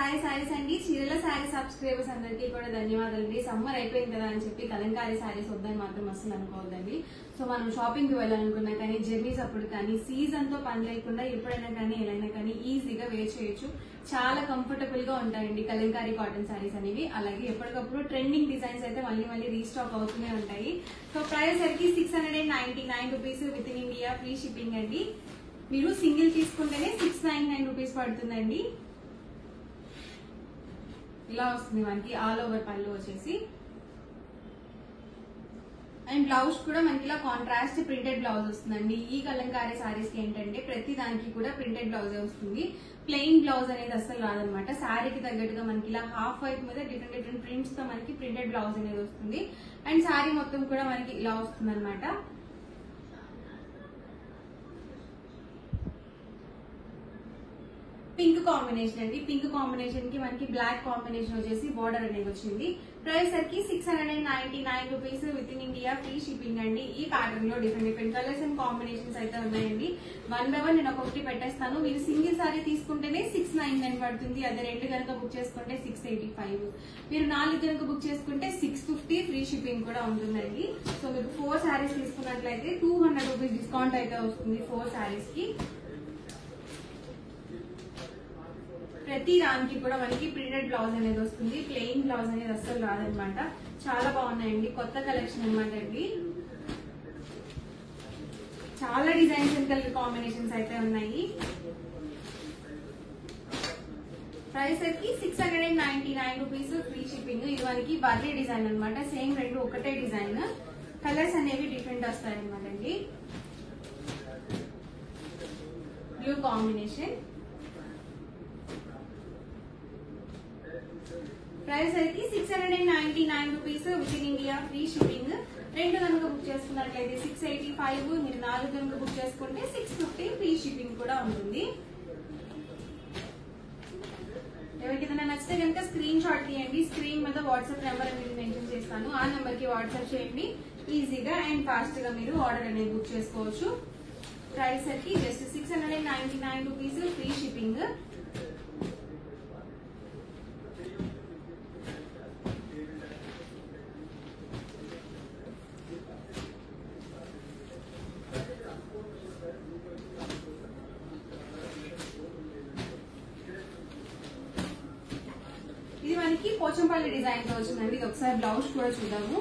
సాయి సారీస్ అండి. చీరల sorry subscribers అందరికీ కూడా ధన్యవాదాలండి. సమ్మర్ అయిపోయింది కదా అని చెప్పి కలంకారీ సారీస్ వద్దని మాత్రం అసలు అనుకోవద్దండి. సో మనం షాపింగ్ కి వెళ్ళాలనుకున్నా కానీ, జర్నీస్ అప్పుడు కానీ, సీజన్ తో పని లేకుండా ఎప్పుడైనా కానీ ఎలా కానీ ఈజీగా వేర్ చేయొచ్చు. చాలా కంఫర్టబుల్ గా ఉంటాయండి కలంకారీ కాటన్ సారీస్ అనేవి. అలాగే ఎప్పటికప్పుడు ట్రెండింగ్ డిజైన్స్ అయితే మళ్ళీ రీస్టాక్ అవుతూనే ఉంటాయి. సో ప్రైస్ సరికి 699 rupees with in India, free shipping అండి. మీరు సింగిల్ తీసుకుంటేనే 699 రూపీస్ పడుతుందండి. ఇలా వస్తుంది మనకి ఆల్ ఓవర్ పళ్ళు వచ్చేసి. అండ్ బ్లౌజ్ కూడా మనకి ఇలా కాంట్రాస్ట్ ప్రింటెడ్ బ్లౌజ్ వస్తుందండి. ఈ కలంకారీ సారీస్ కి ఏంటంటే ప్రతి దానికి కూడా ప్రింటెడ్ బ్లౌజ్ వస్తుంది. ప్లెయిన్ బ్లౌజ్ అనేది అసలు రాదనమాట. శారీకి తగ్గట్టుగా మనకి ఇలా హాఫ్ వైట్ మీద డిఫరెంట్ ప్రింట్స్ తో మనకి ప్రింటెడ్ బ్లౌజ్ అనేది వస్తుంది. అండ్ శారీ మొత్తం కూడా మనకి ఇలా వస్తుంది అనమాట. పింక్ కాంబినేషన్ అండి. పింక్ కాంబినేషన్ కి మనకి బ్లాక్ కాంబినేషన్ వచ్చేసి బార్డర్ అనేది వచ్చింది. ప్రైస్ సరికి 699 rupees with in India, free shipping అండి. ఈ ప్యాటర్న్ లో డిఫరెంట్ కలర్స్ అండ్ కాంబినేషన్స్ అయితే ఉన్నాయండి. 1 by 1 నేను ఒక్కొక్కటి పెట్టేస్తాను. మీరు సింగిల్ సారీ తీసుకుంటేనే 699 పడుతుంది. అదే 2 కనుక బుక్ చేసుకుంటే 685. మీరు 4 కనుక బుక్ చేసుకుంటే 650, ఫ్రీ షిప్పింగ్ కూడా ఉంటుందండి. సో మీకు 4 సారీస్ తీసుకున్నట్లయితే 200 రూపీస్ డిస్కౌంట్ అయితే వస్తుంది 4 సారీస్ కి. ప్రతి దానికి కూడా మనకి ప్రింటెడ్ బ్లౌజ్ అనేది వస్తుంది. ప్లెయిన్ బ్లౌజ్ అనేది అస్సలు రాదనమాట. చాలా బాగున్నాయండి. కొత్త కలెక్షన్ అనమాట అండి. చాలా డిజైన్స్ అండ్ కలర్ కాంబినేషన్స్ అయితే ఉన్నాయి. ప్రైస్ అయితే 699 రూపీస్, ఫ్రీ షిప్పింగ్. ఇది మనకి బర్లీ డిజైన్ అనమాట. సేమ్ రెండు ఒకటే డిజైన్, కలర్స్ అనేవి డిఫరెంట్ వస్తాయి అనమాట అండి. Blue combination. ప్రైస్ అయితే 699 rupees with in India, free shipping. 2 కనుక బుక్ చేసుకున్నట్లయితే 685. మీరు 4 కనుక బుక్ చేసుకుంటే 650, ఫ్రీ షిప్పింగ్ కూడా ఉంటుంది. ఎవరికైనా నచ్చితే కనుక స్క్రీన్ షాట్ తీయండి. స్క్రీన్ మీద వాట్సాప్ నెంబర్ అనేది మెన్షన్ చేస్తాను. ఆ నెంబర్ కి వాట్సాప్ చేయండి. ఈజీగా అండ్ ఫాస్ట్ గా మీరు ఆర్డర్ అనేది బుక్ చేసుకోవచ్చు. ప్రైస్ అయితే జస్ట్ 699 రూపీస్, ఫ్రీ షిప్పింగ్. ఇది మనకి పోచంపల్లి డిజైన్ తో వచ్చిందండి. ఇది ఒకసారి బ్లౌజ్ కూడా చూద్దాము.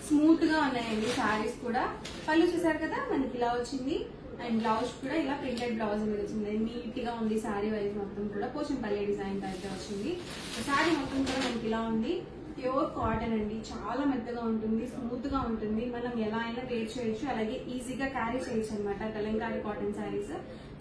స్మూత్ గా ఉన్నాయండి సారీస్ కూడా. పళ్ళు చూసారు కదా మనకి ఇలా వచ్చింది. అండ్ బ్లౌజ్ కూడా ఇలా ప్రింటెడ్ బ్లౌజ్ అనేది వచ్చింది. నీట్ గా ఉంది సారీ వైజ్ మొత్తం కూడా. పోచంపల్లి డిజైన్ తో అయితే వచ్చింది. సారీ మొత్తం కూడా మనకి ఇలా ఉంది. ప్యూర్ కాటన్ అండి. చాలా మెత్తగా ఉంటుంది, స్మూత్ గా ఉంటుంది. మనం ఎలా అయినా వేర్ చేయొచ్చు. అలాగే ఈజీగా క్యారీ చేయొచ్చు అనమాట. కలంకారీ కాటన్ సారీస్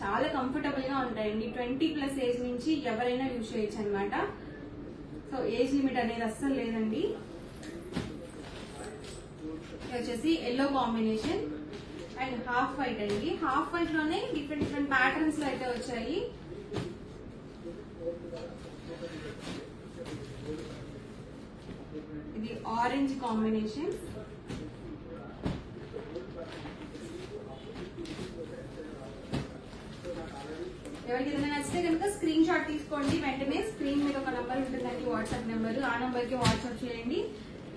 చాలా కంఫర్టబుల్ గా ఉంటాయండి. 20+ ఏజ్ నుంచి ఎవరైనా యూజ్ చేయొచ్చు అనమాట. సో ఏజ్ లిమిట్ అనేది అస్సలు లేదండి. ఇది వచ్చేసి yellow combination and half white అండి. హాఫ్ వైట్ లోనే డిఫరెంట్ ప్యాటర్న్స్ లో అయితే వచ్చాయి. ఇది ఆరెంజ్ కాంబినేషన్. ఎవరికి ఏదైనా నచ్చితే కనుక స్క్రీన్ షాట్ తీసుకోండి. వెంటనే స్క్రీన్ మీద ఒక నంబర్ ఉంటుందండి, వాట్సాప్ నెంబర్. ఆ నంబర్ కి వాట్సాప్ చేయండి.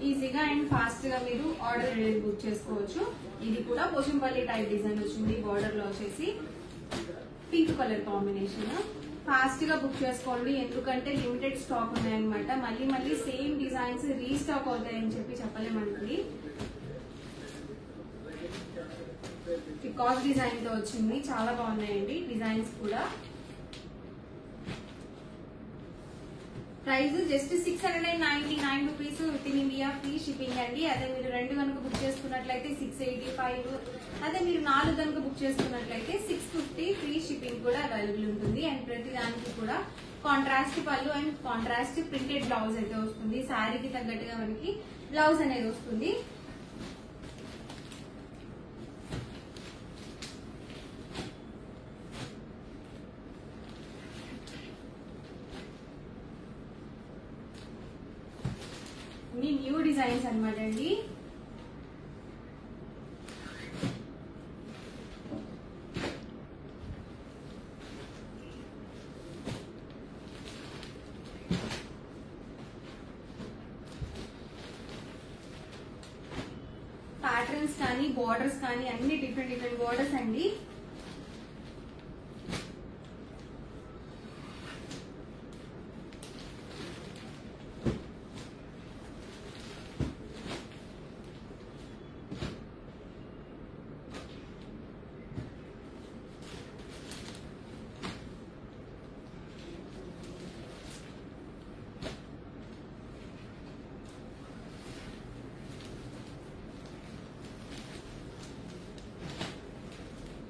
ఈజీగా అండ్ ఫాస్ట్ గా మీరు ఆర్డర్ అనేది బుక్ చేసుకోవచ్చు. ఇది కూడా పోచంపల్లి టైప్ డిజైన్ వచ్చింది. బార్డర్ లో వచ్చేసి పింక్ కలర్ కాంబినేషన్. ఫాస్ట్ గా బుక్ చేసుకోండి, ఎందుకంటే లిమిటెడ్ స్టాక్ ఉన్నాయన్నమాట. మళ్ళీ సేమ్ డిజైన్స్ రీస్టాక్ అవుతాయని చెప్పి చెప్పలేమండి. పికాక్ డిజైన్ తో వచ్చింది. చాలా బాగున్నాయండి డిజైన్స్ కూడా. Price just 699 rupees with in India, free shipping అండి. అదే మీరు 2 కనుక బుక్ చేసుకున్నట్లయితే 685. అదే మీరు 4 కనుక బుక్ చేసుకున్నట్లయితే 650, ఫ్రీ షిప్పింగ్ కూడా అవైలబుల్ ఉంటుంది. అండ్ ప్రతి దానికి కూడా కాంట్రాస్ట్ పళ్ళు అండ్ కాంట్రాస్ట్ ప్రింటెడ్ బ్లౌజ్ అయితే వస్తుంది. శారీకి తగ్గట్టుగా మనకి బ్లౌజ్ అనేది వస్తుంది. న్యూ డిజైన్స్ అనమాట అండి. కానీ బోర్డర్స్ కానీ అన్ని డిఫరెంట్ బోర్డర్స్ అండి.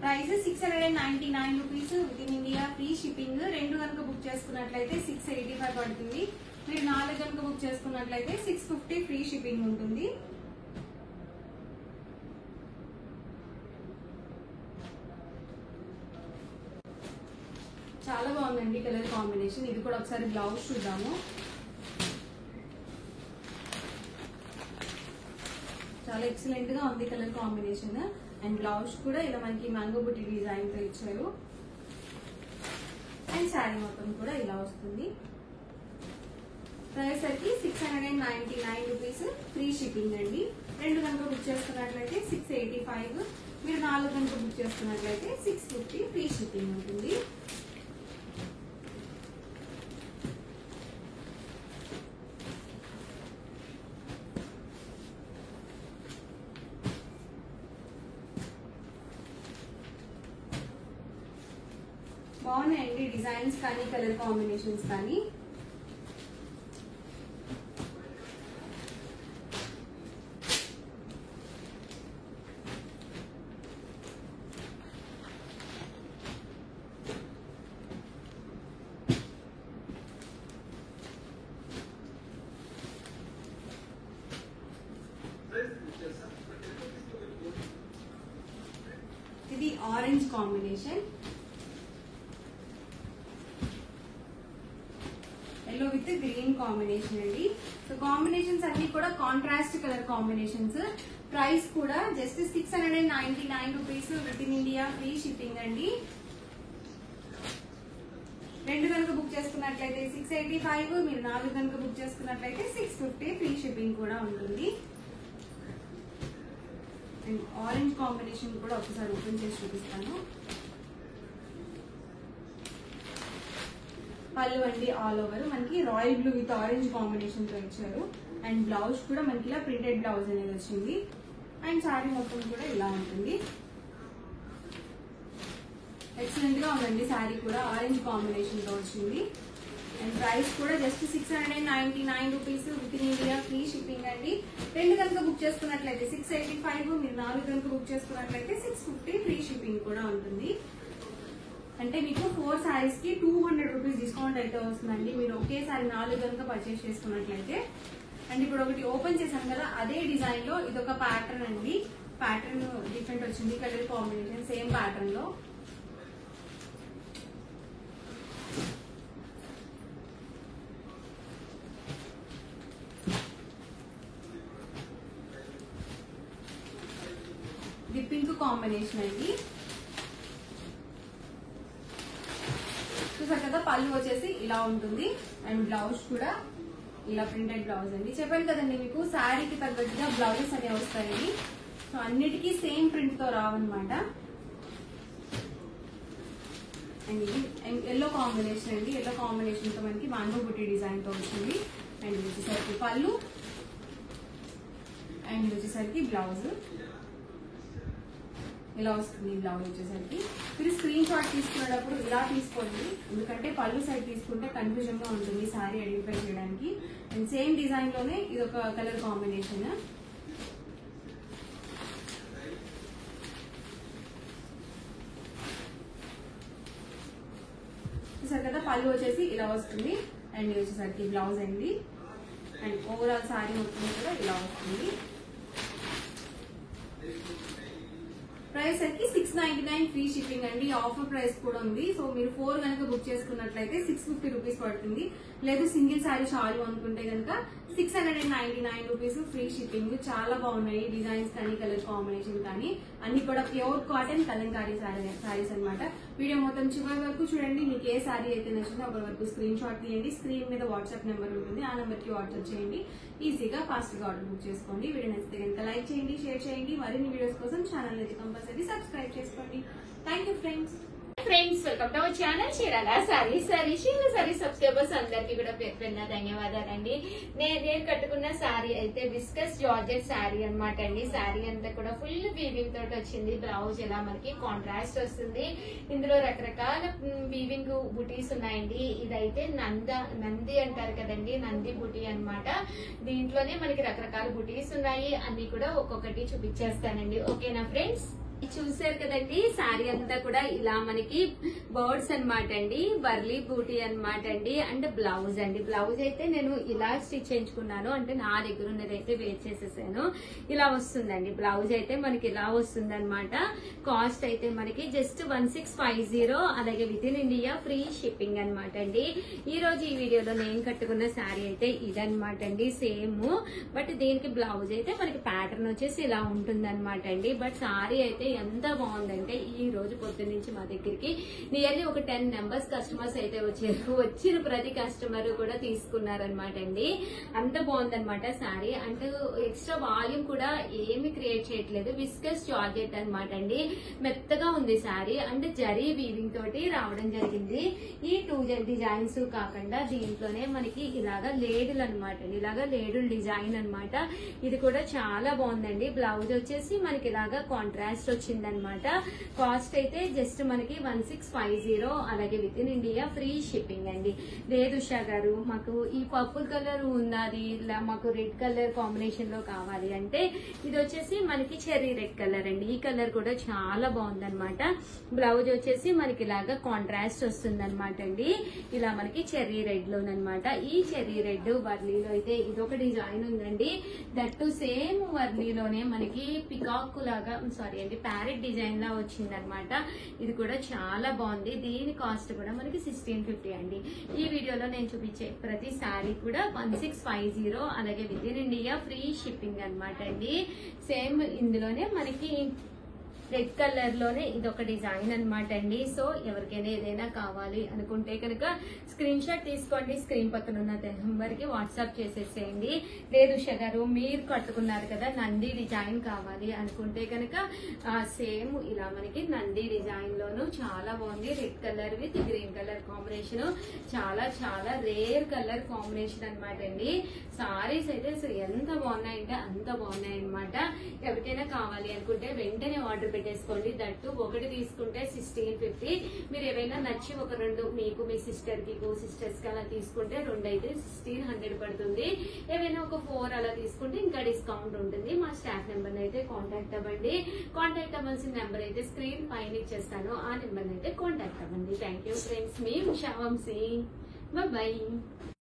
Price 699 rupees with in India, free shipping. 2 కనుక బుక్ చేసుకున్నట్లయితే 685 పడుతుంది. మీరు 4 కనుక బుక్ చేసుకున్నట్లయితే 650 ఫ్రీ షిప్పింగ్ ఉంటుంది. చాలా బాగుందండి కలర్ కాంబినేషన్. ఇది కూడా ఒకసారి బ్లౌజ్ చూద్దాము. చాలా ఎక్సలెంట్ గా ఉంది కలర్ కాంబినేషన్. అండ్ బ్లౌజ్ కూడా ఇలా మనకి మ్యాంగో బుట్టి డిజైన్ తో ఇచ్చారు. అండ్ శారీ మొత్తం కూడా ఇలా వస్తుంది. ప్రైస్ అయితే 699 రూపీస్, ఫ్రీ షిప్పింగ్ అండి. 2 కనుక బుక్ చేసుకున్నట్లయితే 685, మీరు 4 కనుక బుక్ చేసుకున్నట్లయితే 650 ఫ్రీ షిప్పింగ్ ఉంటుంది. బాగున్నాయండి డిజైన్స్ కానీ కలర్ కాంబినేషన్స్ కానీ. ఇది orange combination, yellow with green combination అండి. సో కాంబినేషన్స్ అన్ని కూడా కాంట్రాస్ట్ కలర్ కాంబినేషన్స్. ప్రైస్ కూడా just 699 rupees with in India, free shipping అండి. 2 కనుక బుక్ చేసుకున్నట్లయితే 685, మీరు 4 కనుక బుక్ చేసుకున్నట్లయితే 650 ఫ్రీ షిప్పింగ్ కూడా ఉంటుంది. అండ్ ఆరెంజ్ కాంబినేషన్ కూడా ఒకసారి ఓపెన్ చేసి చూపిస్తాను. పళ్ళు అండి ఆల్ ఓవర్ మనకి royal blue with orange combination తో ఇచ్చారు. అండ్ బ్లౌజ్ కూడా మనకి ఇలా ప్రింటెడ్ బ్లౌజ్ అనేది వచ్చింది. అండ్ శారీ మొత్తం కూడా ఇలా ఉంటుంది. ఎక్సలెంట్ గా ఉందండి శారీ కూడా, ఆరెంజ్ కాంబినేషన్ తో వచ్చింది. అండ్ ప్రైస్ కూడా just 699 rupees with in India, free shipping అండి. 2 కనుక బుక్ చేసుకున్నట్లయితే 685, మీరు 4 కనుక బుక్ చేసుకున్నట్లయితే 650 ఫ్రీ షిప్పింగ్ కూడా ఉంటుంది. అంటే మీకు 4 సారీస్ కి 200 రూపీస్ డిస్కౌంట్ అయితే వస్తుందండి మీరు ఒకేసారి 4 కనుక పర్చేస్ చేసుకున్నట్లయితే. అండ్ ఇప్పుడు ఒకటి ఓపెన్ చేశాను కదా, అదే డిజైన్ లో ఇదొక ప్యాటర్న్ అండి. ప్యాటర్న్ డిఫరెంట్ వచ్చింది, కలర్ కాంబినేషన్ సేమ్ ప్యాటర్న్ లో. ఇది పింక్ కాంబినేషన్ అండి. చూసారు కదా, పళ్ళు వచ్చేసి ఇలా ఉంటుంది. అండ్ బ్లౌజ్ కూడా ఇలా ప్రింటెడ్ బ్లౌజ్ అండి. చెప్పాను కదండి మీకు శారీకి తగ్గట్టుగా బ్లౌజెస్ అనేవి వస్తాయి. సో అన్నిటికీ సేమ్ ప్రింట్ తో రావన్నమాట. అండ్ ఇది ఎల్లో కాంబినేషన్ అండి. ఎల్లో కాంబినేషన్ తో మనకి మ్యాంగో బుట్టి డిజైన్ తో వచ్చింది. అండ్ ఇది వచ్చేసరికి పళ్ళు, అండ్ ఇది వచ్చేసరికి బ్లౌజ్ ఇలా వస్తుంది. బ్లౌజ్ వచ్చేసరికి మీరు స్క్రీన్ షాట్ తీసుకునేటప్పుడు ఇలా తీసుకోండి, ఎందుకంటే పళ్ళు సైడ్ తీసుకుంటే కన్ఫ్యూజన్ గా ఉంటుంది శారీ ఐడెంటిఫై చేయడానికి. అండ్ సేమ్ డిజైన్ లోనే ఇది ఒక కలర్ కాంబినేషన్. చూసారు కదా, పళ్ళు వచ్చేసి ఇలా వస్తుంది. అండ్ ఇది వచ్చేసరికి బ్లౌజ్ అండి. అండ్ ఓవరాల్ శారీ మొత్తం కూడా ఇలా వస్తుంది. ప్రైస్ అయితే 699 ఫ్రీ షిప్పింగ్ అండి. ఆఫర్ ప్రైస్ కూడా ఉంది. సో మీరు 4 కనుక బుక్ చేసుకున్నట్లయితే 650 రూపీస్ పడుతుంది. లేదు సింగిల్ శారీ చాలు అనుకుంటే కనుక 699 రూపీస్ ఫ్రీ షిప్పింగ్. చాలా బాగున్నాయి డిజైన్స్ కానీ కలర్ కాంబినేషన్ కానీ అన్ని కూడా ప్యూర్ కాటన్ కలంకారీ శారీస్ అన్నమాట. వీడియో మొత్తం చివరి వరకు చూడండి. మీకు ఏ శారీ అయితే నచ్చిందో అప్పటి వరకు స్క్రీన్ షాట్ తీయండి. స్క్రీన్ మీద వాట్సాప్ నెంబర్ ఉంటుంది, ఆ నెంబర్ కి వాట్సాప్ చేయండి. ఈజీగా ఫాస్ట్ గా ఆర్డర్ బుక్ చేసుకోండి. వీడియో నచ్చితే కనుక లైక్ చేయండి, షేర్ చేయండి. మరిన్ని వీడియోస్ కోసం ఛానల్ అయితే కంపల్సరీ సబ్స్క్రైబ్ చేసుకోండి. Thank you friends. Welcome to our channel Chirala sorry subscribers అందరికి కూడా పేరు ధన్యవాదాలండి. నేను కట్టుకున్న శారీ అయితే విస్కస్ జార్జెట్ శారీ అనమాట అండి. శారీ అంతా కూడా ఫుల్ వీవింగ్ తోటి వచ్చింది. బ్లౌజ్ ఎలా మనకి కాంట్రాస్ట్ వస్తుంది. ఇందులో రకరకాల వీవింగ్ బుటీస్ ఉన్నాయండి. ఇదైతే నంది అంటారు కదండి, నంది బుటీ అన్నమాట. దీంట్లోనే మనకి రకరకాల బుటీస్ ఉన్నాయి. అన్ని కూడా ఒక్కొక్కటి చూపించేస్తానండి. ఓకేనా ఫ్రెండ్స్? చూసారు కదండి, శారీ అంతా కూడా ఇలా మనకి బర్డ్స్ అన్నమాట అండి, బర్లీ బూటీ అన్నమాట అండి. అండ్ బ్లౌజ్ అండి. బ్లౌజ్ అయితే నేను ఇలా స్టిచ్ చేయించుకున్నాను, అంటే నా దగ్గర ఉన్నది అయితే వేర్ చేసేసాను. ఇలా వస్తుందండి బ్లౌజ్ అయితే మనకి ఇలా వస్తుంది అనమాట. కాస్ట్ అయితే మనకి జస్ట్ 1650. అలాగే with in India free shipping అనమాట అండి. ఈ రోజు ఈ వీడియోలో నేను కట్టుకున్న శారీ అయితే ఇదనమాట అండి, సేమ్. బట్ దీనికి బ్లౌజ్ అయితే మనకి ప్యాటర్న్ వచ్చేసి ఇలా ఉంటుంది అనమాట అండి. బట్ శారీ అయితే ఎంత బాగుందంటే ఈ రోజు పొద్దు నుంచి మా దగ్గరికి నియర్లీ ఒక 10 మెంబర్స్ కస్టమర్స్ అయితే వచ్చారు. వచ్చిన ప్రతి కస్టమర్ కూడా తీసుకున్నారనమాట అండి. అంత బాగుందనమాట శారీ. అంటే ఎక్స్ట్రా వాల్యూమ్ కూడా ఏమి క్రియేట్ చేయట్లేదు. విస్కస్ జార్జెట్ అనమాట అండి. మెత్తగా ఉంది శారీ. అంటే జరీ వీవింగ్ తోటి రావడం జరిగింది. ఈ 2 డిజైన్స్ కాకుండా దీంట్లోనే మనకి ఇలాగా లేడులు అనమాట అండి. ఇలాగా లేడుల్ డిజైన్ అనమాట. ఇది కూడా చాలా బాగుందండి. బ్లౌజ్ వచ్చేసి మనకి ఇలాగా కాంట్రాస్ట్ వచ్చిందనమాట. కాస్ట్ అయితే జస్ట్ మనకి 1650. అలాగే with in India free shipping అండి. లేదు ఉషా గారు, మాకు ఈ పర్పుల్ కలర్ ఉన్నది, మాకు రెడ్ కలర్ కాంబినేషన్ లో కావాలి అంటే ఇది వచ్చేసి మనకి చెర్రీ రెడ్ కలర్ అండి. ఈ కలర్ కూడా చాలా బాగుందన్నమాట. బ్లౌజ్ వచ్చేసి మనకి ఇలాగా కాంట్రాస్ట్ వస్తుంది అనమాట అండి. ఇలా మనకి చెర్రీ రెడ్ లోనమాట. ఈ చెర్రీ రెడ్ వర్లీలో అయితే ఇదొక డిజైన్ ఉందండి. దట్టు సేమ్ వర్లీలోనే మనకి పికాక్ లాగా అండి ప్యారెట్ డిజైన్ లా వచ్చింది అనమాట. ఇది కూడా చాలా బాగుంది. దీని కాస్ట్ కూడా మనకి 1650 అండి. ఈ వీడియోలో నేను చూపించే ప్రతి శారీ కూడా 1650. అలాగే with in India free shipping అనమాట అండి. సేమ్ ఇందులోనే మనకి రెడ్ కలర్ లోనే ఇదొక డిజైన్ అనమాట అండి. సో ఎవరికైనా ఏదైనా కావాలి అనుకుంటే కనుక స్క్రీన్ షాట్ తీసుకోండి. స్క్రీన్ పక్కన ఉన్న నెంబర్ కి వాట్సాప్ చేసేసేయండి. లేదు ఉషా గారు, మీరు కట్టుకున్నారు కదా నంది డిజైన్ కావాలి అనుకుంటే కనుక సేమ్ ఇలా మనకి నంది డిజైన్ లోను చాలా బాగుంది. Red colour with green colour combination. చాలా చాలా రేర్ కలర్ కాంబినేషన్ అనమాట అండి. సారీస్ అయితే ఎంత బాగున్నాయంటే అంత బాగున్నాయి అనమాట. ఎవరికైనా కావాలి అనుకుంటే వెంటనే ఆర్డర్ పెట్టేసుకోండి. దట్టు ఒకటి తీసుకుంటే 1650. మీరు ఏవైనా నచ్చి ఒక 2 మీకు మీ సిస్టర్ కి సిస్టర్స్ కి అలా తీసుకుంటే 2 అయితే 1600 పడుతుంది. ఏవైనా ఒక 4 అలా తీసుకుంటే ఇంకా డిస్కౌంట్ ఉంటుంది. మా స్టాఫ్ నెంబర్ అయితే కాంటాక్ట్ అవ్వండి. కాంటాక్ట్ అవ్వాల్సిన నెంబర్ అయితే స్క్రీన్ పైన ఇచ్చేస్తాను. ఆ నెంబర్ అయితే కాంటాక్ట్ అవ్వండి. Thank you friends. మీ ఉషా వంశీ. బై.